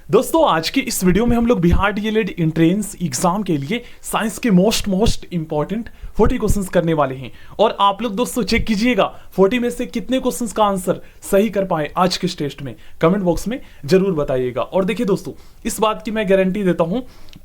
दोस्तों आज की इस वीडियो में हम लोग बिहार डीएलएड एंट्रेंस एग्जाम के लिए साइंस के मोस्ट इंपॉर्टेंट 40 क्वेश्चंस करने वाले हैं। और आप लोग दोस्तों चेक कीजिएगा 40 में से कितने क्वेश्चंस का आंसर सही कर पाए आज के इस टेस्ट में, कमेंट बॉक्स में जरूर बताइएगा। और देखिए दोस्तों, इस बात की मैं गारंटी देता हूं,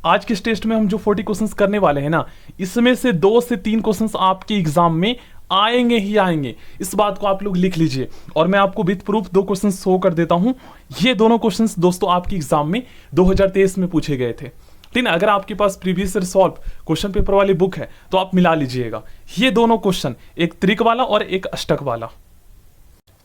आज के इस टेस्ट में हम जो 40 क्वेश्चंस करने वाले हैं ना, इसमें से 2 से 3 क्वेश्चंस आपके एग्जाम में आएंगे ही आएंगे। इस बात को आप लोग लिख लीजिए। और मैं आपको विद प्रूफ 2 क्वेश्चन शो कर देता हूं। ये दोनों क्वेश्चंस दोस्तों आपके एग्जाम में 2023 में पूछे गए थे, ठीक है। अगर आपके पास previous year solve question paper वाली बुक है तो आप मिला लीजिएगा। ये दोनों क्वेश्चन, एक त्रिक वाला और एक अष्टक वाला।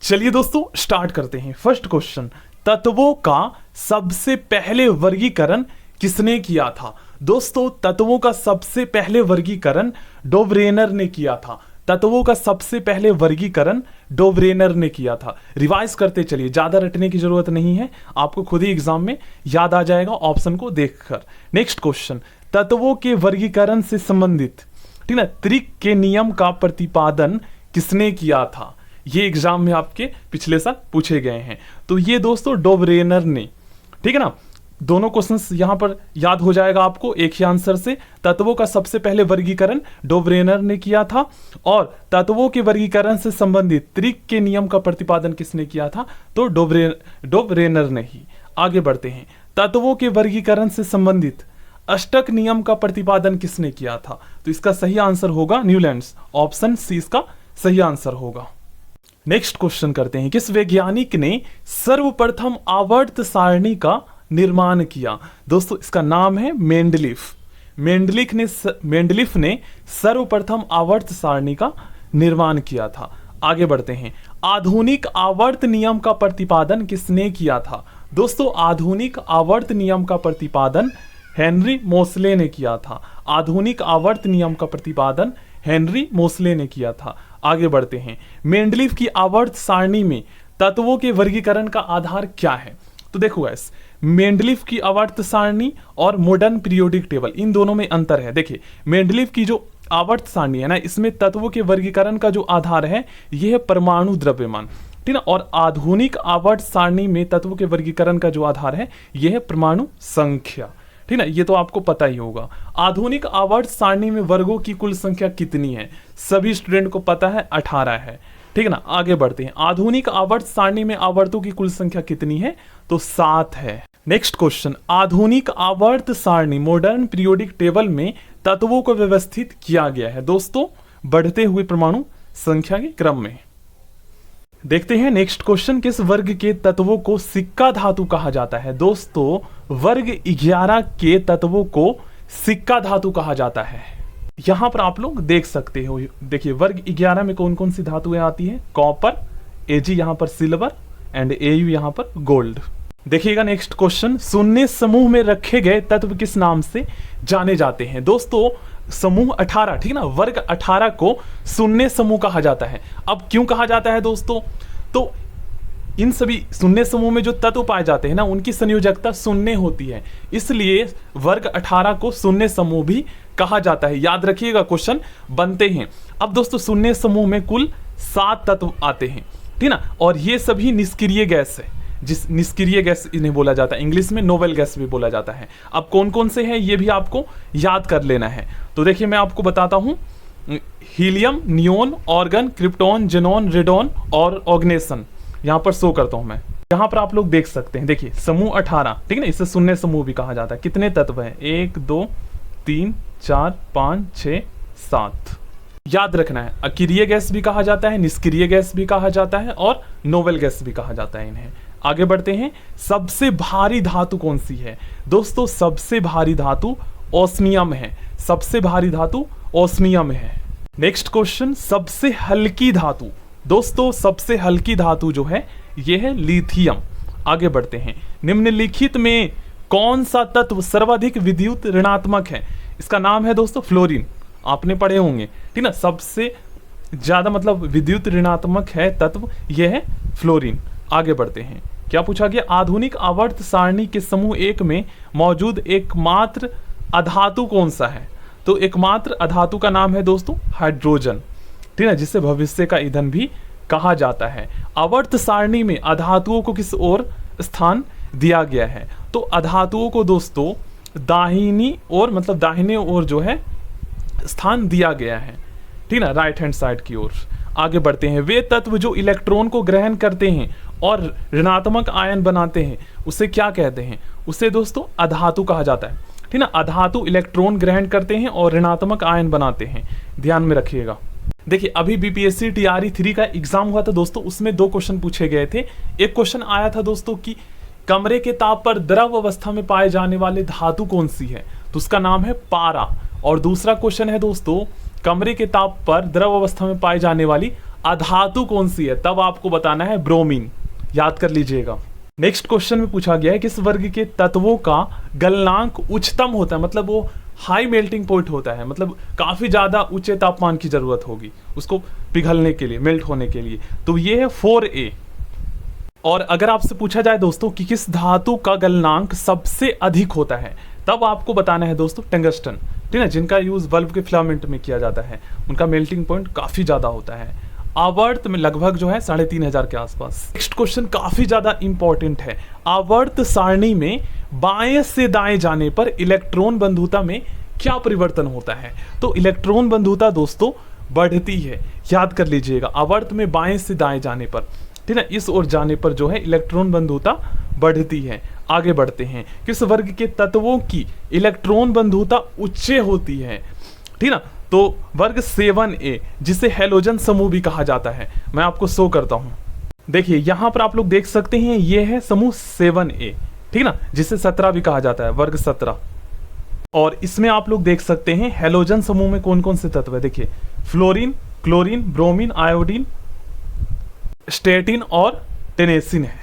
चलिए दोस्तों स्टार्ट करते हैं। फर्स्ट क्वेश्चन, तत्वों का सबसे पहले वर्गीकरण किसने किया था? दोस्तों तत्वों का सबसे पहले वर्गीकरण डोब्रेनर ने किया था। तत्वों का सबसे पहले वर्गीकरण डोब्रेनर ने किया था। रिवाइज करते चलिए, ज्यादा रटने की जरूरत नहीं है, आपको खुद ही एग्जाम में याद आ जाएगा ऑप्शन को देखकर। नेक्स्ट क्वेश्चन, तत्वों के वर्गीकरण से संबंधित, ठीक है, त्रिक के नियम का प्रतिपादन किसने किया था? ये एग्जाम में आपके पिछले साल पूछे गए हैं। तो ये दोस्तों डोब्रेनर ने, ठीक है ना। दोनों क्वेश्चंस यहां पर याद हो जाएगा आपको एक ही आंसर से। तत्वों का सबसे पहले वर्गीकरण डोब्रेनर ने किया था और तत्वों के वर्गीकरण से संबंधित त्रिक के नियम का प्रतिपादन किसने किया था? तो डोब्रेनर ने ही। आगे बढ़ते हैं, तत्वों के वर्गीकरण से संबंधित अष्टक नियम का प्रतिपादन किसने किया था? तो इसका सही आंसर होगा न्यूलैंड्स। ऑप्शन सी इसका सही आंसर होगा। नेक्स्ट क्वेश्चन करते हैं, किस वैज्ञानिक ने सर्वप्रथम आवर्त सारणी का निर्माण किया? दोस्तों इसका नाम है मेंडलीफ। मेंडलीफ ने सर्वप्रथम आवर्त सारणी का निर्माण किया था। आगे बढ़ते हैं, आधुनिक आवर्त नियम का प्रतिपादन किसने किया था? दोस्तों आधुनिक आवर्त नियम का प्रतिपादन हेनरी मोसले ने किया था। आधुनिक आवर्त नियम का प्रतिपादन हेनरी मोसले ने किया था। आगे बढ़ते हैं, मेंडलीफ की आवर्त सारणी में तत्वों के वर्गीकरण का आधार क्या है? तो देखो गाइस, मेंडलीफ की आवर्त सारणी और मॉडर्न पीरियोडिक टेबल, इन दोनों में अंतर है। देखिए मेंडलीफ की जो आवर्त सारणी है ना, इसमें तत्वों के वर्गीकरण का जो आधार है यह है परमाणु द्रव्यमान, ठीक है। और आधुनिक आवर्त सारणी में तत्वों के वर्गीकरण का जो आधार है यह है परमाणु संख्या, ठीक है। ये तो आपको पता ही होगा। आधुनिक आवर्त सारणी में वर्गों की कुल संख्या कितनी है? सभी स्टूडेंट को पता है 18 है, ठीक है ना। आगे बढ़ते हैं, आधुनिक आवर्त सारणी में आवर्तों की कुल संख्या कितनी है? तो 7 है। नेक्स्ट क्वेश्चन, आधुनिक आवर्त सारणी मॉडर्न पीरियोडिक टेबल में तत्वों को व्यवस्थित किया गया है दोस्तों बढ़ते हुए परमाणु संख्या के क्रम में। देखते हैं नेक्स्ट क्वेश्चन, किस वर्ग के तत्वों को सिक्का धातु कहा जाता है? दोस्तों वर्ग 11 के तत्वों को सिक्का धातु कहा जाता है। यहां पर आप लोग देख सकते हो, देखिए वर्ग 11 में कौन कौन सी धातुएं आती है? कॉपर, Ag यहां पर सिल्वर एंड Au यहां पर गोल्ड। देखिएगा नेक्स्ट क्वेश्चन, शून्य समूह में रखे गए तत्व किस नाम से जाने जाते हैं? दोस्तों समूह 18, ठीक है ना, वर्ग 18 को शून्य समूह कहा जाता है। अब क्यों कहा जाता है दोस्तों? तो इन सभी शून्य समूह में जो तत्व पाए जाते हैं ना, उनकी संयोजकता शून्य होती है, इसलिए वर्ग 18 को शून्य समूह भी कहा जाता है। याद रखिएगा, क्वेश्चन बनते हैं। अब दोस्तों शून्य समूह में कुल 7 तत्व आते हैं, ठीक ना, और ये सभी निष्क्रिय गैस है, जिस निष्क्रिय गैस इन्हें बोला जाता है, इंग्लिश में नोवेल गैस भी बोला जाता है। अब कौन कौन से हैं ये भी आपको याद कर लेना है। तो देखिए मैं आपको बताता हूं, helium, neon, organ, krypton, xenon, radon और ऑर्गनेसन यहां पर शो करता हूं मैं। यहां पर आप लोग देख सकते हैं, देखिए समूह 18, ठीक है ना, इसे शून्य समूह भी कहा जाता है। कितने तत्व हैं? 1 2 3 4 5 6 7। याद रखना है, अक्रिय गैस भी कहा जाता है, निष्क्रिय गैस भी कहा जाता है और नोवेल गैस भी कहा जाता है इन्हें। आगे बढ़ते हैं, सबसे भारी धातु कौन सी है? दोस्तों सबसे भारी धातु ओस्मियम है। सबसे भारी धातु ओस्मियम है। नेक्स्ट क्वेश्चन, सबसे हल्की धातु? दोस्तों सबसे हल्की धातु जो है यह है लिथियम। आगे बढ़ते हैं, निम्नलिखित में कौन सा तत्व सर्वाधिक विद्युत ऋणात्मक है? इसका नाम है दोस्तों फ्लोरीन। आपने पढ़े होंगे, ठीक ना, सबसे ज्यादा मतलब विद्युत ऋणात्मक है तत्व यह है फ्लोरीन। आगे बढ़ते हैं, क्या पूछा गया? आधुनिक आवर्त सारणी के समूह 1 में मौजूद एकमात्र अधातु कौन सा है? तो एकमात्र अधातु का नाम है दोस्तों हाइड्रोजन, ठीक है, जिसे भविष्य का ईंधन भी कहा जाता है। आवर्त सारणी में अधातुओं को किस ओर स्थान दिया गया है। तो अधातुओं को दोस्तों दाहिनी ओर, मतलब दाहिने ओर जो है स्थान दिया गया है, ठीक ना, राइट हैंड साइड की ओर। आगे बढ़ते हैं। वे तत्व जो इलेक्ट्रॉन को ग्रहण करते हैं और ऋणात्मक आयन बनाते हैं उसे क्या कहते हैं? उसे दोस्तों अधातु कहा जाता है, ठीक ना। अधातु इलेक्ट्रॉन ग्रहण करते हैं और ऋणात्मक आयन बनाते हैं, ध्यान में रखिएगा। देखिए अभी बीपीएससी टीआरई 3 का एग्जाम हुआ था दोस्तों, उसमें 2 क्वेश्चन पूछे गए थे। एक क्वेश्चन आया था दोस्तों कि कमरे के ताप पर द्रव अवस्था में पाए जाने वाले धातु कौन सी है, तो उसका नाम है पारा। और दूसरा क्वेश्चन है दोस्तों, कमरे के ताप पर द्रव अवस्था में पाई जाने वाली अधातु कौन सी है, तब आपको बताना है ब्रोमीन, याद कर लीजिएगा। नेक्स्ट क्वेश्चन में पूछा गया है किस वर्ग के तत्वों का गलनांक उच्चतम होता है, मतलब वो हाई मेल्टिंग पॉइंट होता है, मतलब काफी ज्यादा ऊंचे तापमान की जरूरत होगी उसको पिघलने के लिए, मेल्ट होने के लिए, तो ये है 4A। और अगर आपसे पूछा जाए दोस्तों कि किस धातु का गलनांक सबसे अधिक होता है, तब आपको बताना है दोस्तों टंगस्टन, ठीक है, जिनका यूज बल्ब के फिलामेंट में किया जाता है, उनका मेल्टिंग पॉइंट काफी ज्यादा होता है, आवर्त में लगभग जो है 3500 के आसपास। नेक्स्ट क्वेश्चन काफी ज्यादा इंपॉर्टेंट है। आवर्त सारणी में बाएं से दाएं जाने पर इलेक्ट्रॉन बंधुता में क्या परिवर्तन होता है? तो इलेक्ट्रॉन बंधुता दोस्तों बढ़ती है, याद कर लीजिएगा। आवर्त में बाएं से दाएं जाने पर, ठीक है, इस ओर जाने पर जो है इलेक्ट्रॉन बंधुता बढ़ती है। आगे बढ़ते हैं। किस वर्ग के तत्वों की इलेक्ट्रॉन बंधुता उच्च होती है, ठीक ना, तो वर्ग 7A, जिसे हैलोजन समूह भी कहा जाता है। मैं आपको शो करता हूं, देखिए यहां पर आप लोग देख सकते हैं, ये है समूह 7A, ठीक ना, जिसे 17 भी कहा जाता है, वर्ग 17। और इसमें आप लोग देख सकते हैं हैलोजन समूह में कौन कौन से तत्व है। देखिए fluorine, chlorine, bromine, iodine, statin और टेनेसिन है।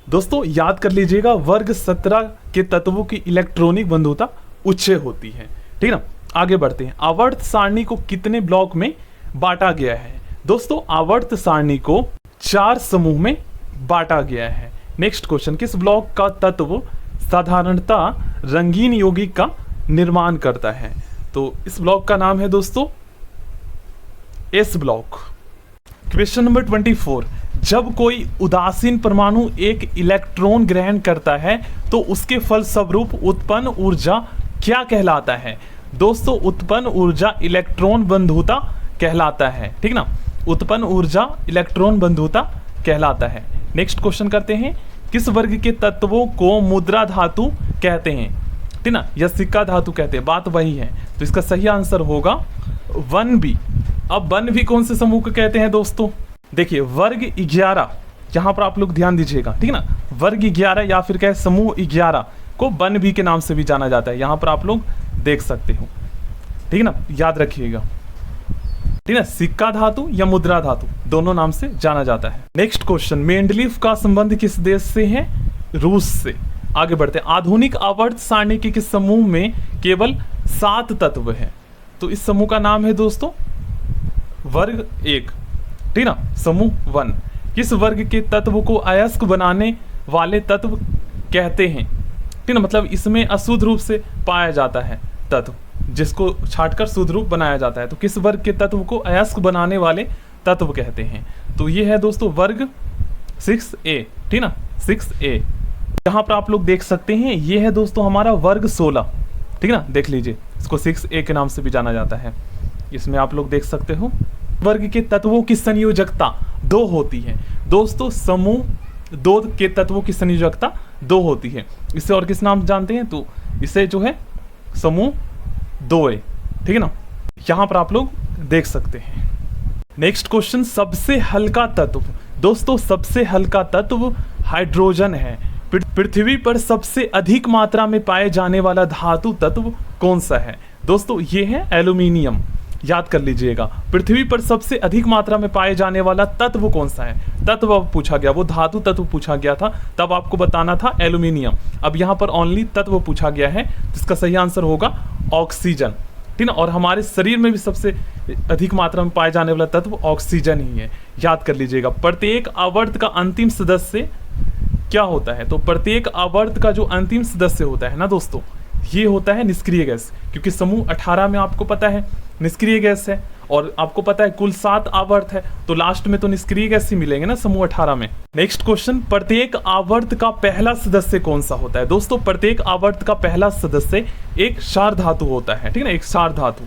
दोस्तों याद कर लीजिएगा, वर्ग 17 के तत्वों की इलेक्ट्रॉनिक बंधुता उच्च होती है, ठीक ना। आगे बढ़ते हैं। आवर्त सारणी को कितने ब्लॉक में बांटा गया है? दोस्तों आवर्त सारणी को 4 समूह में बांटा गया है। नेक्स्ट क्वेश्चन, किस ब्लॉक का तत्व साधारणतः रंगीन यौगिक का निर्माण करता है? तो इस ब्लॉक का नाम है दोस्तों एस ब्लॉक। क्वेश्चन नंबर 24, जब कोई उदासीन परमाणु एक इलेक्ट्रॉन ग्रहण करता है तो उसके फलस्वरूप उत्पन्न ऊर्जा क्या कहलाता है? दोस्तों उत्पन्न ऊर्जा इलेक्ट्रॉन बंधुता कहलाता है, ठीक ना, उत्पन्न ऊर्जा इलेक्ट्रॉन बंधुता कहलाता है। नेक्स्ट क्वेश्चन करते हैं। किस वर्ग के तत्वों को मुद्रा धातु कहते हैं, ठीक ना, या सिक्का धातु कहते हैं? बात वही है, तो इसका सही आंसर होगा 1B। अब 1B कौन से समूह को कहते हैं दोस्तों? देखिए वर्ग 11, यहां पर आप लोग ध्यान दीजिएगा, ठीक ना, वर्ग 11 या फिर क्या समूह 11 को 1B के नाम से भी जाना जाता है, यहां पर आप लोग देख सकते हो, ठीक ना, याद रखिएगा, ठीक ना, सिक्का धातु या मुद्रा धातु दोनों नाम से जाना जाता है। नेक्स्ट क्वेश्चन, मेंडलीफ का संबंध किस देश से है? रूस से। आगे बढ़ते हैं। आधुनिक आवर्त सारणी के किस समूह में केवल 7 तत्व है? तो इस समूह का नाम है दोस्तों वर्ग 1, ठीक ना, समूह 1। किस वर्ग के तत्व को अयस्क बनाने वाले तत्व कहते हैं? ठीक ना, मतलब इसमें अशुद्ध रूप से पाया जाता है तत्व, जिसको छांटकर शुद्ध रूप बनाया जाता है, तो किस वर्ग के तत्व को अयस्क बनाने वाले तत्व कहते हैं? तो ये है दोस्तों वर्ग 6A, ठीक ना, 6A। यहाँ पर आप लोग देख सकते हैं, ये है दोस्तों हमारा वर्ग 16, ठीक ना, देख लीजिए, इसको 6A के नाम से भी जाना जाता है। इसमें आप लोग देख सकते हो वर्ग के तत्वों की संयोजकता 2 होती है। दोस्तों समूह 2 के तत्वों की संयोजकता 2 होती है। इसे और किस नाम जानते हैं? तो इसे जो है समूह 2A, ठीक है ना, यहां पर आप लोग देख सकते हैं। नेक्स्ट क्वेश्चन, सबसे हल्का तत्व। दोस्तों सबसे हल्का तत्व हाइड्रोजन है। पृथ्वी पर सबसे अधिक मात्रा में पाए जाने वाला धातु तत्व कौन सा है? दोस्तों ये है एल्यूमिनियम, याद कर लीजिएगा। पृथ्वी पर सबसे अधिक मात्रा में पाए जाने वाला तत्व कौन सा है? तत्व अब पूछा गया, वो धातु तत्व पूछा गया था, तब आपको बताना था एल्यूमिनियम। अब यहाँ पर ओनली तत्व पूछा गया है, जिसका सही आंसर होगा ऑक्सीजन, ठीक ना। और हमारे शरीर में भी सबसे अधिक मात्रा में पाए जाने वाला तत्व ऑक्सीजन ही है, याद कर लीजिएगा। प्रत्येक आवर्त का अंतिम सदस्य क्या होता है? तो प्रत्येक आवर्त का जो अंतिम सदस्य होता है ना दोस्तों, ये होता है निष्क्रिय गैस, क्योंकि समूह 18 में आपको पता है निष्क्रिय गैस है, और आपको पता है कुल 7 आवर्त है, तो लास्ट में तो निष्क्रिय गैस ही मिलेंगे ना समूह 18 में। नेक्स्ट क्वेश्चन, प्रत्येक आवर्त का पहला सदस्य कौन सा होता है? दोस्तों प्रत्येक आवर्त का पहला सदस्य एक क्षार धातु होता है, ठीक है ना, एक क्षार धातु।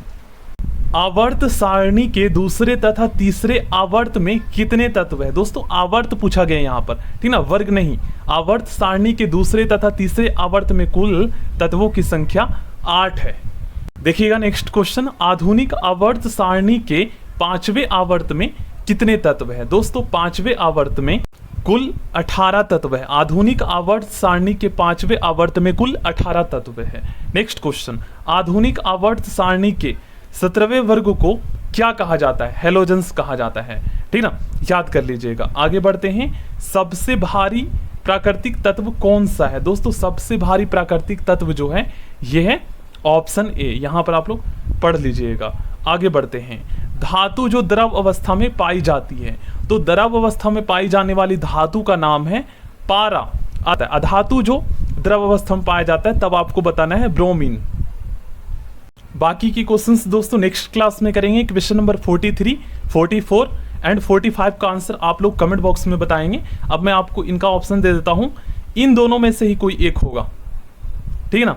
आवर्त सारणी के दूसरे तथा तीसरे आवर्त में कितने तत्व है? दोस्तों आवर्त पूछा गया यहाँ पर, ठीक ना, वर्ग नहीं। आवर्त सारणी के दूसरे तथा तीसरे आवर्त में कुल तत्वों की संख्या 8 है। देखिएगा नेक्स्ट क्वेश्चन, आधुनिक आवर्त सारणी के 5वें आवर्त में कितने तत्व है? दोस्तों 5वें आवर्त में कुल 18 तत्व है। आधुनिक आवर्त सारणी के 5वें आवर्त में कुल 18 तत्व है। नेक्स्ट क्वेश्चन, आधुनिक आवर्त सारणी के 17वें वर्ग को क्या कहा जाता है? हेलोजेंस कहा जाता है, ठीक ना, याद कर लीजिएगा। आगे बढ़ते हैं, सबसे भारी प्राकृतिक तत्व कौन सा है? दोस्तों सबसे भारी प्राकृतिक तत्व जो है ये है ऑप्शन ए, यहां पर आप लोग पढ़ लीजिएगा। आगे बढ़ते हैं, धातु जो द्रव अवस्था में पाई जाती है, तो द्रव अवस्था में पाई जाने वाली धातु का नाम है पारा आता है। अधातु जो द्रव अवस्था में पाया जाता है तब आपको बताना है ब्रोमीन। बाकी की क्वेश्चंस दोस्तों नेक्स्ट क्लास में करेंगे। क्वेश्चन नंबर 43, 44 एंड 45 का आंसर आप लोग कमेंट बॉक्स में बताएंगे। अब मैं आपको इनका ऑप्शन दे देता हूं, इन दोनों में से ही कोई एक होगा, ठीक है ना।